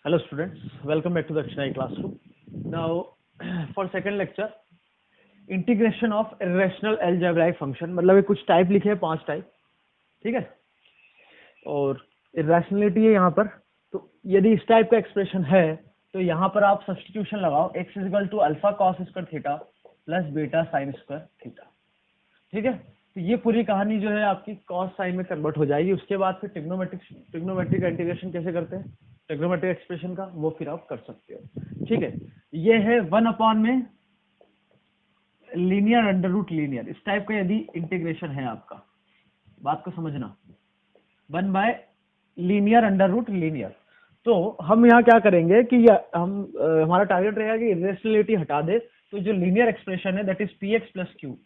Hello students, welcome back to the Akshay classroom. Now for second lecture, integration of irrational algebraic function, मतलब ये कुछ type लिखे हैं, 5 type, ठीक है। और इरेशनलिटी है यहाँ पर, तो यदि इस टाइप का एक्सप्रेशन है तो यहाँ पर आप सब्स्टिट्यूशन लगाओ, x equal to alpha cos square theta plus beta sine square theta, ठीक है। तो ये पूरी कहानी जो है आपकी कॉस साइन में कन्वर्ट हो जाएगी। उसके बाद फिर ट्रिग्नोमेट्रिक इंटीग्रेशन कैसे करते हैं, ट्रिग्नोमेट्रिक एक्सप्रेशन का, वो फिर आप कर सकते हो, ठीक है। ये है 1 में लीनियर अंडर रूट लीनियर, इस टाइप का यदि इंटीग्रेशन है आपका, बात को समझना, 1 लीनियर अंडर रूट लीनियर। तो हम यहाँ क्या करेंगे कि हमारा टारगेट रहेगा कि इरेशनलिटी हटा दे, तो जो लीनियर एक्सप्रेशन है that is P x plus Q,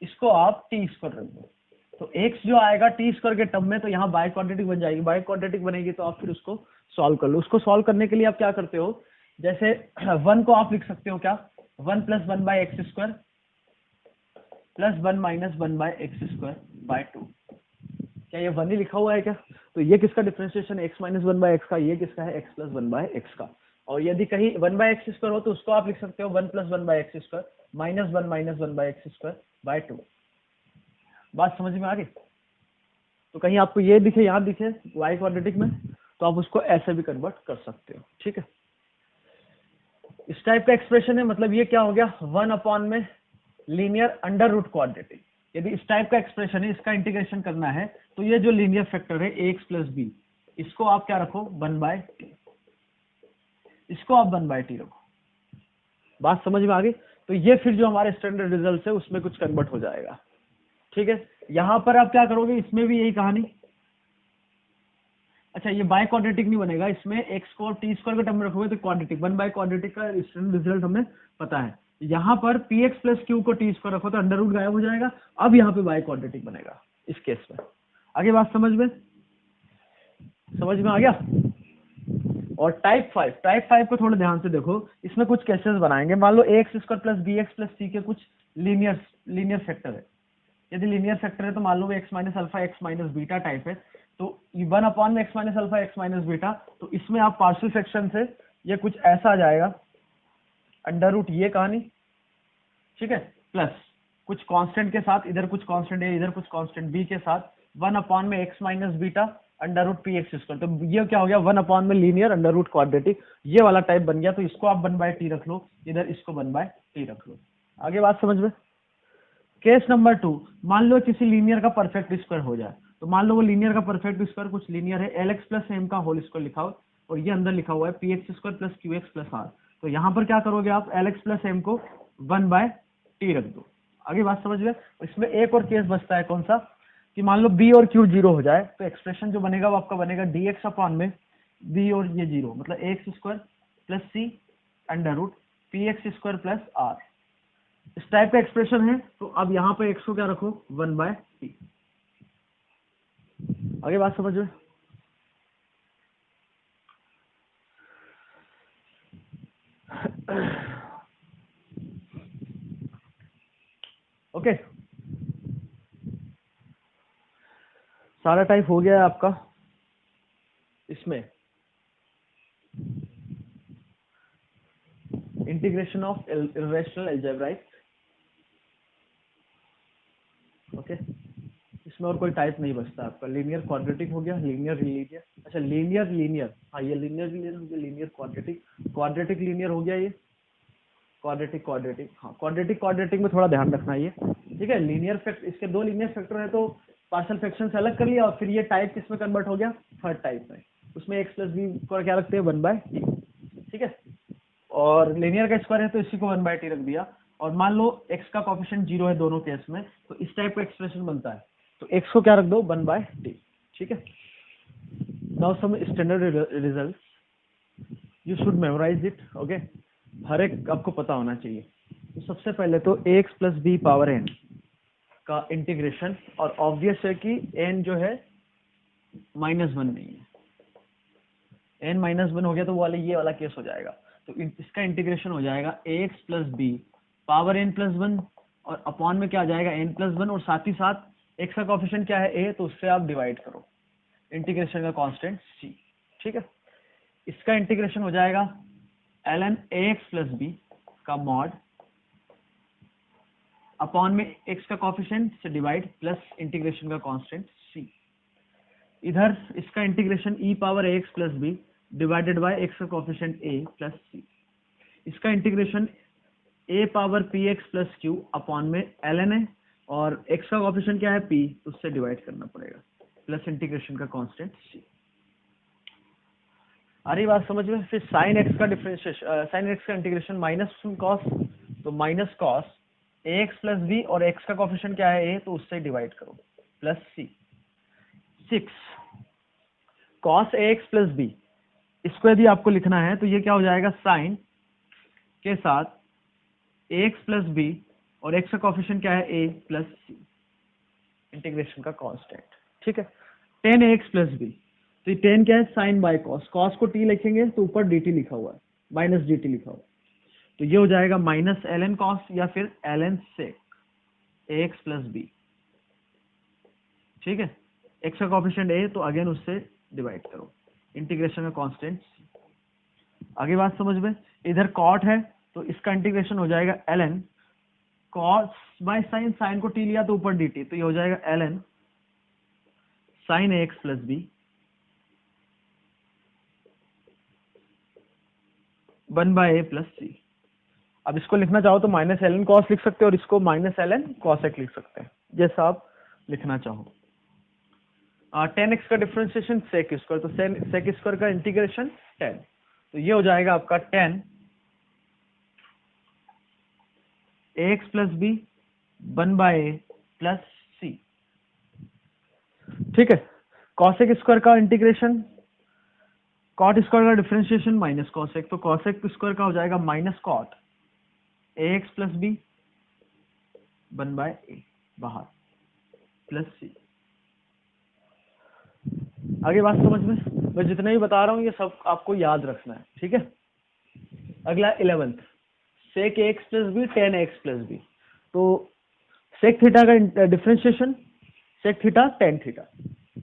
इसको आप टी स्क्वायर रख दो। तो x जो आएगा टी स्क्वायर के टर्म में, तो यहाँ बाई क्वाड्रेटिक बन जाएगी, बाई क्वाड्रेटिक बनेगी तो आप फिर उसको सॉल्व कर लो। उसको सॉल्व करने के लिए आप क्या करते हो, जैसे 1 को आप लिख सकते हो क्या, 1 + 1 by x square plus 1 - 1 by x square by 2। क्या ये 1 ही लिखा हुआ है क्या? तो ये किसका डिफरेंशिएशन है, x - 1 बाई एक्स का, ये किसका है, x + 1 बाई एक्स का। और यदि कहीं 1 बाई एक्स स्क्वायर हो तो उसको आप लिख सकते हो 1 + 1 by x square minus 1 - 1 by x square by 2। बात समझ में आ गई? तो कहीं आपको ये दिखे, यहाँ दिखे y क्वाड्रेटिक में, तो आप उसको ऐसे भी कन्वर्ट कर सकते हो, ठीक है। इस टाइप का एक्सप्रेशन है, मतलब ये क्या हो गया, 1 में लीनियर अंडर रूट क्वाड्रेटिक। यदि इस टाइप का एक्सप्रेशन है, इसका इंटीग्रेशन करना है, तो ये जो लीनियर फैक्टर है ax + b, इसको आप क्या रखो 1/t, इसको आप 1/t रखो। बात समझ में आ गई? तो ये फिर जो हमारे स्टैंडर्ड रिजल्ट है उसमें कुछ कन्वर्ट हो जाएगा, ठीक है। यहां पर आप क्या करोगे, इसमें भी यही कहानी। अच्छा, ये बाय क्वाड्रेटिक नहीं बनेगा, इसमें x को टी स्क्वायर के टर्म में रखोगे तो क्वाड्रेटिक, 1 क्वाड्रेटिक का रिजल्ट हमें पता है। यहाँ पर पी एक्स प्लस क्यू को टी स्क्वायर रखो तो अंडर रूट गायब हो जाएगा। अब यहाँ पे बाय क्वाड्रेटिक बनेगा इस केस में। आगे बात समझ में आ गया। और टाइप 5 को थोड़ा ध्यान से देखो, इसमें कुछ केसेस बनाएंगे। मान लो x square plus b x plus c के कुछ लीनियर फैक्टर है। यदि लीनियर फैक्टर है तो मान लो x minus alpha x minus beta type है, तो 1 में x minus alpha x minus beta, तो इसमें आप पार्शियल फ्रैक्शन से ये कुछ ऐसा आ जाएगा, अंडर रूट ये कहानी, ठीक है, प्लस कुछ कांस्टेंट के साथ, इधर कुछ कांस्टेंट है, इधर कुछ कांस्टेंट बी के साथ, 1 में x minus beta under root P x square. तो ये क्या हो गया, 1 में लीनियर अंडर रूट क्वाड्रेटिक, ये वाला टाइप बन गया। तो इसको आप 1/t रख लो, इधर इसको 1/t रख लो। आगे बात समझ में। केस नंबर 2, मान लो किसी लीनियर का परफेक्ट स्क्वायर हो जाए, तो मान लो वो लीनियर का परफेक्ट स्क्वायर कुछ लीनियर है, lx + m का होल स्क्वायर लिखा हो, और ये अंदर लिखा हुआ है px² + qx + r। तो यहाँ पर क्या करोगे आप, lx + m को 1/t रख दो। आगे बात समझ में। इसमें एक और केस बचता है, कौन सा, कि मान लो b और q 0 हो जाए, तो एक्सप्रेशन जो बनेगा वो आपका बनेगा dx में b और ये 0, मतलब ax² + c under root px² + r। इस टाइप का एक्सप्रेशन है, तो अब यहाँ पे x को क्या रखो 1/t। आगे बात समझ में। ओके, सारा टाइप हो गया है आपका। इसमें integration of irrational algebraic, okay. इसमें और कोई टाइप नहीं बचता आपका। लीनियर क्वाड्रेटिक हो गया, लीनियर लीनियर, अच्छा लीनियर, हाँ ये लीनियर हो गया, लीनियर क्वाड्रेटिक लीनियर हो गया, ये क्वाड्रेटिक, हाँ क्वाड्रेटिक में थोड़ा ध्यान रखना ये, ठीक है। लीनियर फैक्टर, इसके 2 लीनियर फैक्टर है तो पार्शियल फ्रैक्शन से अलग कर लिया, और फिर ये टाइप किसमें कन्वर्ट हो गया, थर्ड टाइप में। उसमें x + b को क्या रखते हैं 1/t, ठीक है। और लीनियर का स्क्वायर है तो इसी को 1/t रख दिया। और मान लो x का कोएफिशिएंट 0 है दोनों केस में, तो इस टाइप का एक्सप्रेशन बनता है, तो x को क्या रख दो 1/t, ठीक है। Now some standard result, you should memorise it, okay. हर एक आपको पता होना चाहिए। तो सबसे पहले तो ax + b पावर n का इंटीग्रेशन, और ऑब्वियस है कि n जो है -1 नहीं है, n -1 हो गया तो वो वाले ये वाला केस हो जाएगा। तो इसका इंटीग्रेशन हो जाएगा ax + b पावर n + 1, और अपॉन में क्या आ जाएगा n + 1, और साथ ही साथ x का कोएफिशिएंट क्या है a, तो उससे आप डिवाइड करो, इंटीग्रेशन का कांस्टेंट c, ठीक है। इसका इंटीग्रेशन हो जाएगा ln ax प्लस बी का मॉड अपॉन में x का कॉफिशिएंट से डिवाइड प्लस इंटीग्रेशन का कांस्टेंट c। इधर इसका integration e power ax plus B divided by x का कॉफिशिएंट a प्लस c। इसका integration a power px plus q upon में ln है और x का कॉफिशिएंट क्या है p, उससे डिवाइड करना पड़ेगा प्लस इंटीग्रेशन का कांस्टेंट c। आ रही बात समझ में? फिर साइन एक्स का डिफरेंशिएशन, साइन एक्स का इंटीग्रेशन माइनस कॉस, तो minus cos ax plus B और x का कॉफिशिएंट क्या है a, तो उससे डिवाइड करो plus c। 6 cos ax plus B, इसको यदि आपको लिखना है तो ये क्या हो जाएगा, साइन के साथ ax प्लस बी और x का कॉफिशिएंट क्या है a प्लस c, इंटीग्रेशन का कांस्टेंट। ठीक है, 10ax प्लस बी, तो ये 10 क्या है, साइन बाय कॉस, कॉस को t लिखेंगे तो ऊपर dt लिखा हुआ है, माइनस dt लिखा हुआ है, तो ये हो जाएगा माइनस ln कॉस या फिर ln सेक ax प्लस बी। ठीक है, x का कॉफिशिएंट a, तो अगेन उससे डिवाइड करो, इंटीग्रेशन का कांस्टेंट। आगे बात समझ में? इधर कॉट है तो इसका इंटीग्रेशन हो जाएगा ln cos by sine, sine को t लिया तो ऊपर dt, तो ये हो जाएगा ln sine ax plus b 1/a plus c. अब इसको लिखना चाहो तो माइनस एल एन कॉस लिख सकते हो और इसको माइनस एल एन कॉसेक लिख सकते हैं, जैसा आप लिखना चाहो। 10x का डिफरेंशिएशन सेक स्क्वायर, तो सेक स्क्वायर का इंटीग्रेशन 10, तो ये हो जाएगा आपका 10 ax plus b 1/a plus c. ठीक है, कॉसेक स्क्वायर का इंटीग्रेशन, कॉट स्क्वायर का डिफरेंशिएशन माइनस कॉसेक, तो कॉसेक स्क्वायर का हो जाएगा minus cot ax plus b 1/a बाहर प्लस सी। आगे बात समझ में? मैं जितना भी बता रहा हूँ ये सब आपको याद रखना है। ठीक है, अगला 11th, sec ax plus b 10x plus b, तो सेक थीटा का differentiation, sec theta tan theta,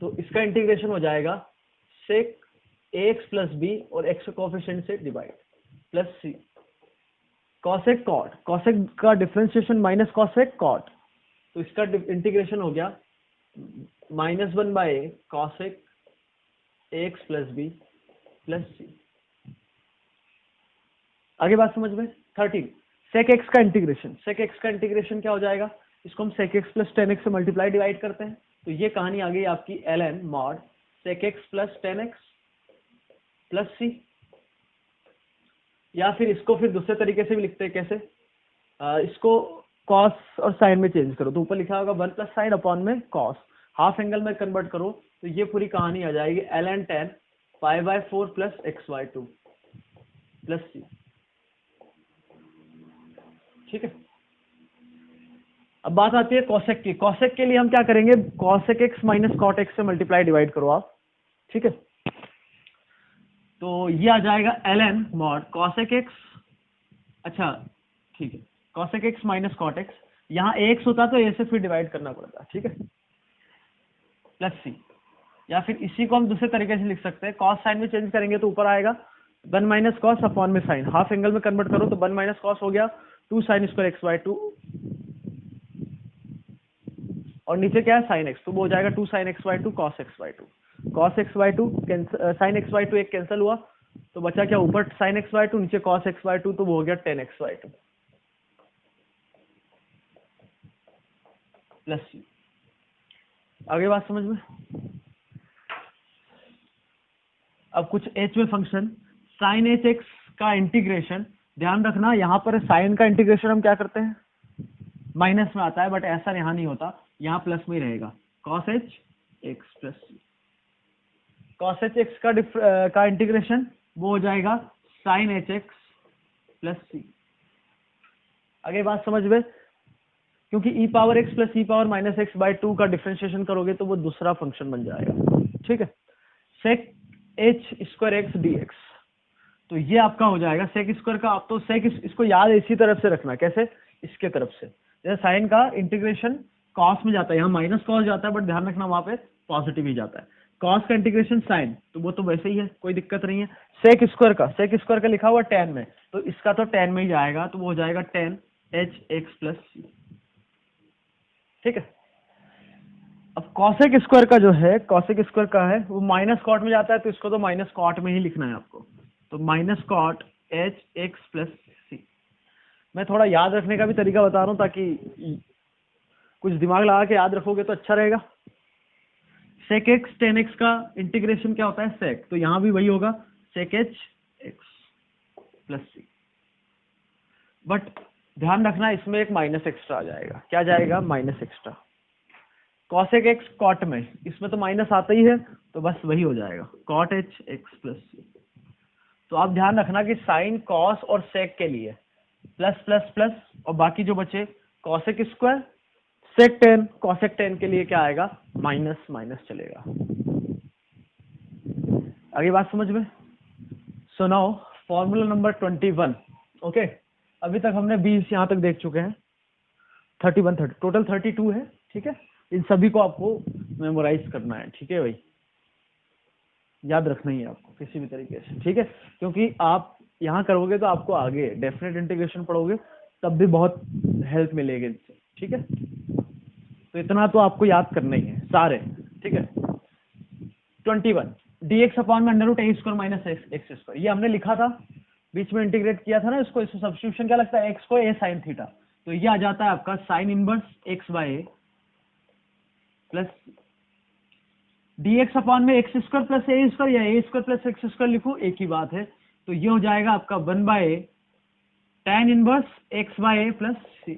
तो इसका इंटीग्रेशन हो जाएगा सेक ax प्लस बी और x का कोएफिशिएंट से divide plus c. Cosec cot, cosec का डिफरेंशिएशन माइनस कॉसेक कॉट, तो इसका इंटीग्रेशन हो गया -1/a cosec ax plus b plus c. आगे बात समझ में? 13 सेक एक्स का इंटीग्रेशन, सेक एक्स का इंटीग्रेशन क्या हो जाएगा, इसको हम सेक एक्स प्लस 10x से मल्टीप्लाई डिवाइड करते हैं, तो ये कहानी आ गई आपकी ln mod sec x plus 10x plus c. या फिर इसको फिर दूसरे तरीके से भी लिखते हैं, कैसे? इसको कॉस और साइन में चेंज करो, तो ऊपर लिखा होगा 1 प्लस साइन अपॉन में कॉस, हाफ एंगल में कन्वर्ट करो तो ये पूरी कहानी आ जाएगी ln 10 π/4 plus x/2 plus c. ठीक है, अब बात आती है कॉसेक की। कॉसेक के लिए हम क्या करेंगे, cosec x minus cot x से मल्टीप्लाई डिवाइड करो आप। ठीक है, तो ये आ जाएगा ln मॉड कॉसेक एक्स, अच्छा ठीक है, cosec x minus cot x, यहाँ एक्स होता तो ए से फिर डिवाइड करना पड़ता। ठीक है, प्लस सी। या फिर इसी को हम दूसरे तरीके से लिख सकते हैं, कॉस साइन में चेंज करेंगे तो ऊपर आएगा 1 माइनस कॉस अपॉन में साइन, हाफ एंगल में कन्वर्ट करो तो 1 माइनस कॉस हो गया 2 साइन स्क्वायर x/2 और नीचे क्या है साइन एक्स, तो वो हो जाएगा 2 sign x/2 cos x/2, cos x/2 sign x/2 एक कैंसिल हुआ तो बचा क्या, ऊपर साइन x/2 नीचे कॉस x/2, तो वो हो गया 10x/2 प्लस सी। आगे बात समझ में? अब कुछ h में फंक्शन साइन एच एक्स का इंटीग्रेशन, ध्यान रखना यहाँ पर साइन का इंटीग्रेशन हम क्या करते हैं, माइनस में आता है, बट ऐसा यहाँ नहीं होता, यहाँ प्लस में ही रहेगा, कॉस एच एक्स प्लस सी। कॉस एच एक्स का इंटीग्रेशन वो हो जाएगा sine h x plus c. आगे बात समझ में? क्योंकि ई पावर एक्स प्लस ई पावर माइनस x/2 का डिफरेंशिएशन करोगे तो वो दूसरा फंक्शन बन जाएगा। ठीक है, sec H square x D x, तो ये आपका हो जाएगा सेक स्क्वायर का, आप तो सेक इसको याद इसी तरफ से रखना, कैसे, इसके तरफ से, जैसे साइन का इंटीग्रेशन कॉस में जाता है, यहाँ माइनस कॉस जाता है, बट ध्यान रखना वहां पे पॉजिटिव ही जाता है। कॉस का इंटीग्रेशन साइन, तो वो तो वैसे ही है, कोई दिक्कत नहीं है। सेक स्क्वायर का लिखा हुआ टेन में, तो इसका तो टेन में ही जाएगा, तो वो हो जाएगा ten H x plus c. ठीक है। अब कॉसेक स्क्वायर का जो है, कॉसेक स्क्वायर का है वो माइनस कॉट में जाता है, तो इसको तो माइनस कॉट में ही लिखना है आपको। तो minus cot h x plus c. मैं थोड़ा याद रखने का भी तरीका बता रहा हूँ, ताकि कुछ दिमाग लगा के याद रखोगे तो अच्छा रहेगा। सेक एक्स टेन एक्स का इंटीग्रेशन क्या होता है, सेक, तो यहां भी वही होगा, sec H x plus C. But ध्यान रखना इसमें एक माइनस एक्स्ट्रा आ जाएगा। क्या जाएगा, minus extra. Cosec x cot में, इसमें तो माइनस आता ही है, तो बस वही हो जाएगा कॉट एच एक्स प्लस सी। तो आप ध्यान रखना कि साइन कॉस और सेक के लिए प्लस प्लस प्लस, और बाकी जो बचे cosec square sec tan, cosec tan के लिए क्या आएगा, माइनस माइनस चलेगा। आगे बात समझ में। So now formula number 21। Okay, अभी तक हमने 20 यहां तक देख चुके हैं, 31 30 टोटल 32 है। ठीक है, इन सभी को आपको मेमोराइज करना है। ठीक है भाई, याद रखना ही है आपको किसी भी तरीके से। ठीक है, क्योंकि आप यहाँ करोगे तो आपको आगे डेफिनेट इंटीग्रेशन पढ़ोगे तब भी बहुत हेल्प मिलेगी इससे। ठीक है, तो इतना तो आपको याद करना ही है सारे। ठीक है, 21 dx अपॉन में अंडर रूट ए स्क्वायर माइनस एक्स स्क्वायर, ये हमने लिखा था, बीच में इंटीग्रेट किया था ना इसको। इसको सब्स्टिट्यूशन क्या लगता है, एक्स को ए साइन थीटा, तो ये आ जाता है आपका sign inverse x by a plus dx upon में x square plus a square, या A square plus x square लिखो, एक ही बात है। तो ये हो जाएगा आपका 1 by tan inverse x by a plus c.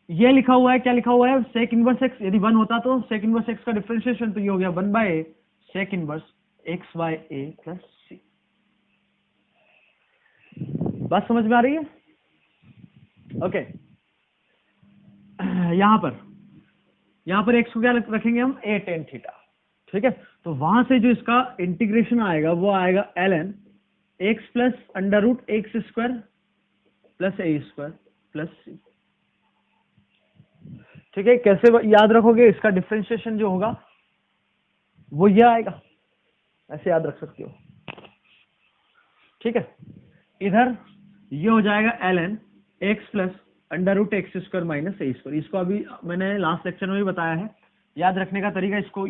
ये लिखा हुआ है, क्या लिखा हुआ है, सेक इनवर्स एक्स, यदि 1 होता तो सेक इनवर्स एक्स का डिफरेंशिएशन, तो ये हो गया 1 by sec inverse x by a plus c. बात समझ में आ रही है। ओके, यहां पर एक्स को क्या रखेंगे हम, ए टेन थीटा। ठीक है, तो वहां से जो इसका इंटीग्रेशन आएगा वो आएगा ln x plus under root x square plus a square plus c. ठीक है, कैसे याद रखोगे, इसका डिफरेंशिएशन जो होगा वो ये आएगा, ऐसे याद रख सकते हो। ठीक है, इधर ये हो जाएगा ln x plus under root x square minus ए स्क्वायर। इसको अभी मैंने लास्ट लेक्चर में भी बताया है, याद रखने का तरीका, इसको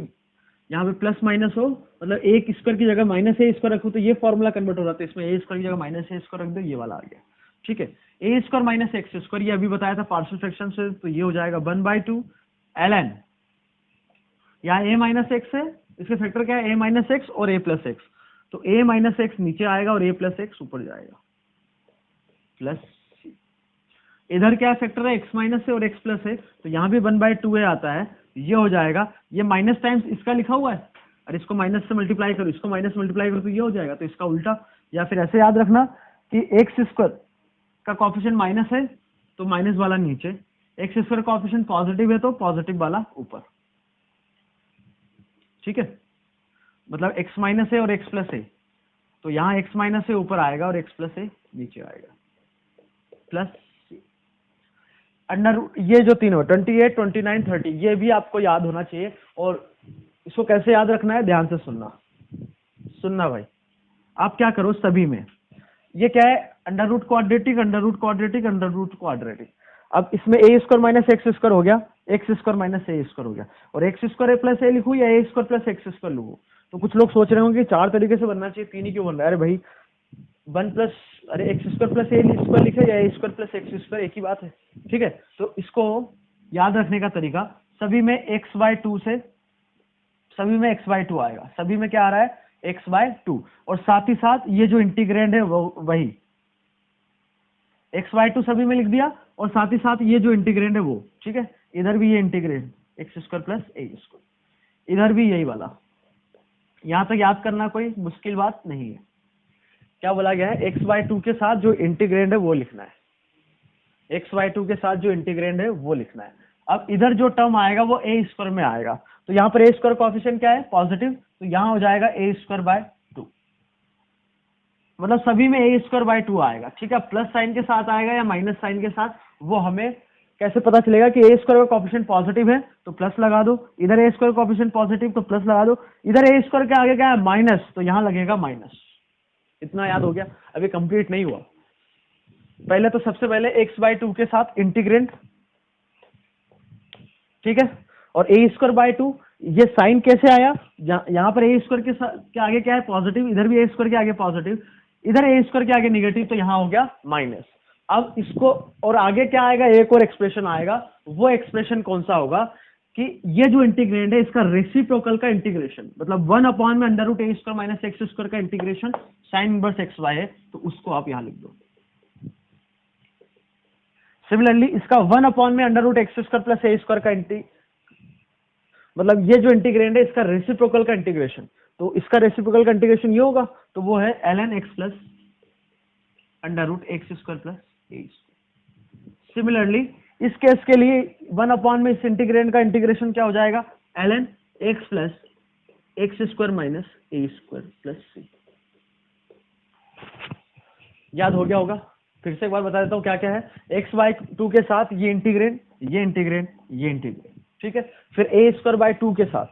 यहाँ पे प्लस माइनस हो, मतलब एक स्क्वायर की जगह माइनस ए स्क्वायर रखो तो ये फॉर्मूला कन्वर्ट हो जाता है, इसमें ए स्क्वायर की जगह माइनस ए स्क्वायर रख दो, ये वाला आ गया। ठीक है, ए स्क्वायर माइनस एक्स स्क्वायर, ये अभी बताया था पार्शियल फ्रैक्शन से, तो ये हो जाएगा 1/2 ln, यहाँ ए माइनस एक्स है, इसके फैक्टर क्या है, ए माइनस एक्स और ए प्लस एक्स, तो ए माइनस एक्स नीचे आएगा और ए प्लस एक्स ऊपर जाएगा प्लस सी। इधर क्या फैक्टर है, एक्स माइनस है और एक्स प्लस है, तो यहाँ भी 1/2 ए आता है, ये हो जाएगा, ये माइनस टाइम्स इसका लिखा हुआ है, और इसको माइनस से मल्टीप्लाई करो, इसको माइनस मल्टीप्लाई करो, तो ये हो जाएगा, तो इसका उल्टा। या फिर ऐसे याद रखना कि एक्स स्क्वायर का कोएफिशिएंट माइनस है तो माइनस वाला नीचे, एक्स स्क्वायर का कोएफिशिएंट पॉजिटिव है तो पॉजिटिव वाला ऊपर। ठीक है, मतलब एक्स माइनस है और एक्स प्लस है, तो यहाँ एक्स माइनस है ऊपर आएगा और एक्स प्लस है नीचे आएगा प्लस अंडर, ये जो तीनों 28 29 30 ये भी आपको याद होना चाहिए। और इसको कैसे याद रखना है, ध्यान से सुनना भाई। आप क्या करो, सभी में ये क्या है, under root quadratic under root quadratic under root quadratic. अब इसमें A square minus x square हो गया, एक्स स्क्वायर माइनस ए स्क्वायर हो गया, और x square A plus A लिखूं या A square plus x square लिखूं। तो कुछ लोग सोच रहे होंगे कि 4 तरीके से बनना चाहिए, 3 ही क्यों बन रहा है। अरे भाई 1 प्लस, अरे x square plus a square लिखे या A square plus x square, एक ही बात है। ठीक है, तो इसको याद रखने का तरीका, सभी में x/2 से, सभी में x/2 आएगा, सभी में क्या आ रहा है, x/2, और साथ ही साथ ये जो इंटीग्रेंड है वो वही x/2 सभी में लिख दिया, और साथ ही साथ ये जो इंटीग्रेंड है वो। ठीक है, इधर भी ये integrand x square plus a square, इधर भी यही वाला। यहां तक याद करना कोई मुश्किल बात नहीं है। क्या बोला गया है, x/2 के साथ जो इंटीग्रेंड है वो लिखना है, x/2 के साथ जो इंटीग्रेंड है वो लिखना है। अब इधर जो टर्म आएगा वो ए स्क्वायर में आएगा, तो यहाँ पर ए स्क्वायर कोएफिशिएंट क्या है, पॉजिटिव, तो यहाँ हो जाएगा ए स्क्वायर बाय 2, मतलब सभी में ए स्क्वायर बाय 2 आएगा। ठीक है, प्लस साइन के साथ आएगा या माइनस साइन के साथ वो हमें कैसे पता चलेगा कि ए स्क्वायर का कोएफिशिएंट पॉजिटिव है तो प्लस लगा दो, इधर ए स्क्वायर का कोएफिशिएंट पॉजिटिव तो प्लस लगा दो, इधर ए स्क्वायर के आगे क्या है माइनस तो यहां लगेगा माइनस। इतना याद हो गया? अभी कंप्लीट नहीं हुआ। पहले तो सबसे पहले x/2 के साथ इंटीग्रेंट, ठीक है, और ए स्क्वायर बाय 2 ये साइन कैसे आया, यहाँ पर ए स्क्वायर के आगे क्या है पॉजिटिव, इधर भी ए स्क्वायर के आगे पॉजिटिव, इधर ए स्क्वायर के आगे निगेटिव तो यहाँ हो गया माइनस। अब इसको और आगे क्या आएगा, एक और एक्सप्रेशन आएगा, वो एक्सप्रेशन कौन सा होगा कि ये जो इंटीग्रेंड है इसका रेसिप्रोकल का इंटीग्रेशन, मतलब 1/√a² माइनस एक्स स्क्वायर का integration sine inverse x Y है, तो उसको आप यहां लिख दो। सिमिलरली इसका 1/√x² प्लस a स्क्वायर का मतलब ये जो इंटीग्रेंड है इसका रेसिप्रोकल का इंटीग्रेशन, तो इसका रेसिप्रोकल का इंटीग्रेशन ये होगा, तो वो है ln x plus √x² plus a। Similarly इस केस के लिए 1 में इस इंटीग्रेंड का इंटीग्रेशन क्या हो जाएगा, ln x plus x² minus a² plus c। याद हो गया होगा? फिर से एक बार बता देता हूं क्या क्या है। x/2 के साथ ये इंटीग्रेंड, ये इंटीग्रेंड, ये इंटीग्रेंड, ठीक है। फिर a²/2 के साथ,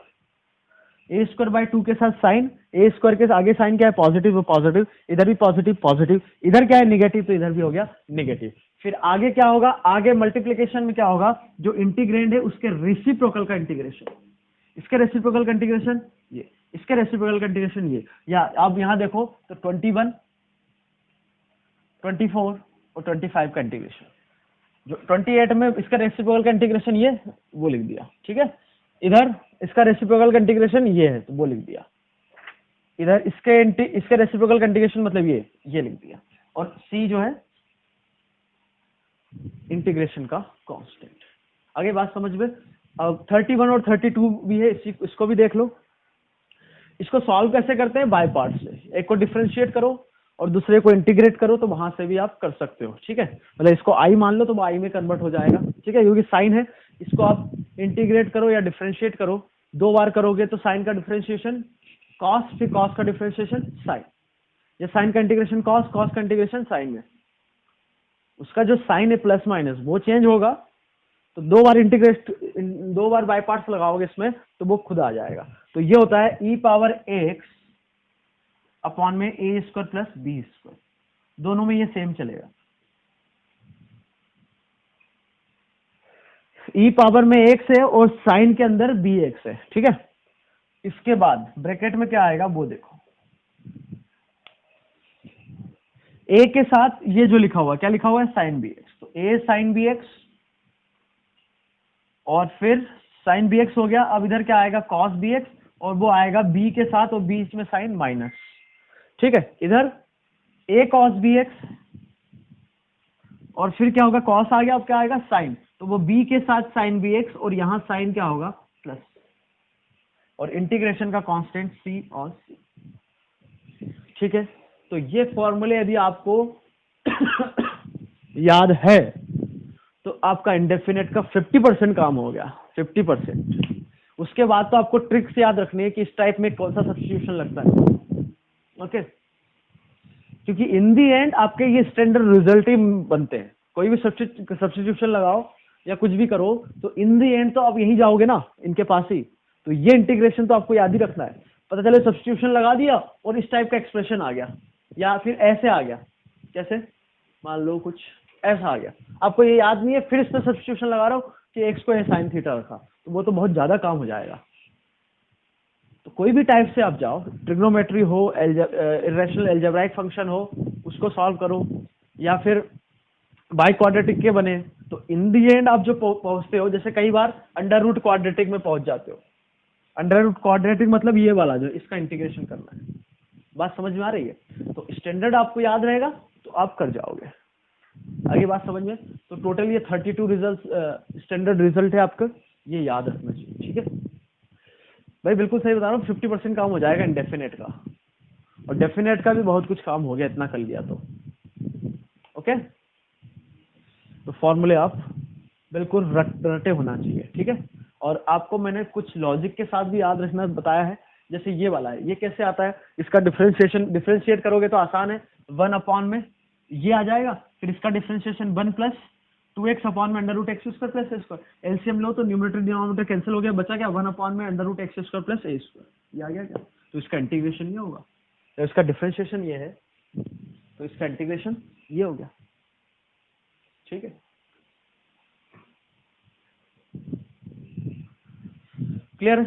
a²/2 के साथ साइन, a स्क्वायर के आगे साइन क्या है पॉजिटिव, तो पॉजिटिव, इधर भी पॉजिटिव पॉजिटिव, इधर क्या है निगेटिव तो इधर भी हो गया निगेटिव। फिर आगे क्या होगा, आगे मल्टीप्लिकेशन में क्या होगा, जो इंटीग्रेंड है उसके रेसिप्रोकल का इंटीग्रेशन, इसके रेसिप्रोकल का इंटीग्रेशन ये, इसके रेसिप्रोकल का इंटीग्रेशन ये, या अब यहां देखो तो 21, 24 और 25 का इंटीग्रेशन, जो 28 में इसका रेसिप्रोकल का इंटीग्रेशन ये वो लिख दिया, ठीक है। इधर इसका रेसिप्रोकल का इंटीग्रेशन ये है तो वो लिख दिया, इधर इसके रेसिप्रोकल का इंटीग्रेशन मतलब ये लिख दिया, और c जो है इंटीग्रेशन का कांस्टेंट। आगे बात समझ में? अब 31 और 32 भी है, इसको भी देख लो। इसको सॉल्व कैसे करते हैं, बाय पार्ट से, एक को डिफरेंशिएट करो और दूसरे को इंटीग्रेट करो, तो वहां से भी आप कर सकते हो, ठीक है। मतलब इसको आई मान लो तो वो आई में कन्वर्ट हो जाएगा, ठीक है, क्योंकि साइन है। इसको आप इंटीग्रेट करो या डिफरेंशिएट करो, 2 बार करोगे तो साइन का डिफरेंशिएशन कॉस, फिर कॉस का डिफरेंशिएशन साइन, या साइन का इंटीग्रेशन कॉस, कॉस का इंटीग्रेशन साइन में, उसका जो साइन है प्लस माइनस वो चेंज होगा, तो 2 बार इंटीग्रेट, 2 बार बाय पार्ट्स लगाओगे इसमें तो वो खुद आ जाएगा। तो ये होता है e⁴x अपॉन में a² प्लस b², दोनों में ये सेम चलेगा। e पावर में x है और साइन के अंदर bx है, ठीक है। इसके बाद ब्रैकेट में क्या आएगा वो देखो, a के साथ ये जो लिखा हुआ, क्या लिखा हुआ है, साइन bx, तो a साइन bx और फिर साइन bx हो गया। अब इधर क्या आएगा, कॉस bx, और वो आएगा b के साथ और बीच में साइन माइनस, ठीक है। इधर a cos bx और फिर क्या होगा, कॉस आ गया, अब क्या आएगा साइन, तो वो b के साथ साइन bx और यहां साइन क्या होगा प्लस, और इंटीग्रेशन का कांस्टेंट c और c, ठीक है। तो ये फॉर्मूले यदि आपको याद है तो आपका इंडेफिनेट का 50% काम हो गया, 50%। उसके बाद तो आपको ट्रिक्स याद रखनी है कि इस टाइप में कौन सा सब्स्टिट्यूशन लगता है, ओके। क्योंकि इन दी एंड आपके ये स्टैंडर्ड रिजल्ट ही बनते हैं, कोई भी सब्स्टिट्यूशन लगाओ या कुछ भी करो तो इन दी एंड तो आप यही जाओगे ना, इनके पास ही। तो ये इंटीग्रेशन तो आपको याद ही रखना है। पता चले सब्स्टिट्यूशन लगा दिया और इस टाइप का एक्सप्रेशन आ गया, या फिर ऐसे आ गया, कैसे, मान लो कुछ ऐसा आ गया, आपको ये याद नहीं है, फिर इस पर सब्स्टिट्यूशन लगा रहा हो कि एक्स को साइन थीटा रखा, तो वो तो बहुत ज्यादा काम हो जाएगा। तो कोई भी टाइप से आप जाओ, ट्रिग्नोमेट्री हो, इरेशनल एल्जेब्राइक फंक्शन हो, उसको सॉल्व करो, या फिर बाई क्वाड्रेटिक के बने, तो इन दी एंड आप जो पहुंचते हो, जैसे कई बार अंडर रूट क्वाड्रेटिक में पहुंच जाते हो। अंडर रूट क्वाड्रेटिक मतलब ये वाला जो इसका इंटीग्रेशन करना है, बात समझ में आ रही है? तो स्टैंडर्ड आपको याद रहेगा तो आप कर जाओगे। आगे बात समझ में? तो टोटल ये 32 रिजल्ट स्टैंडर्ड रिजल्ट है आपका, ये याद रखना चाहिए, ठीक है भाई। बिल्कुल सही बता रहा हूँ, 50% काम हो जाएगा इंडेफिनेट का, और डेफिनेट का भी बहुत कुछ काम हो गया, इतना कर लिया तो ओके। तो फॉर्मूले आप बिल्कुल रटे होना चाहिए, ठीक है। और आपको मैंने कुछ लॉजिक के साथ भी याद रखना बताया है, जैसे ये वाला है, ये कैसे आता है, इसका डिफरेंशिएट करोगे तो आसान है, 1 अपॉन में ये आ जाएगा, फिर इसका डिफरेंशिएशन 1 प्लस 2x अपॉन में under root x square plus a square, LCM लो तो न्यूमरेटर डिनोमिनेटर कैंसिल हो गया, बचा क्या 1 अपॉन में under root x square plus a square, ये आ गया क्या? तो इसका इंटीग्रेशन ये होगा, तो इसका डिफरेंशिएशन ये है, तो इसका इंटीग्रेशन ये हो गया। ठीक है, क्लियर है?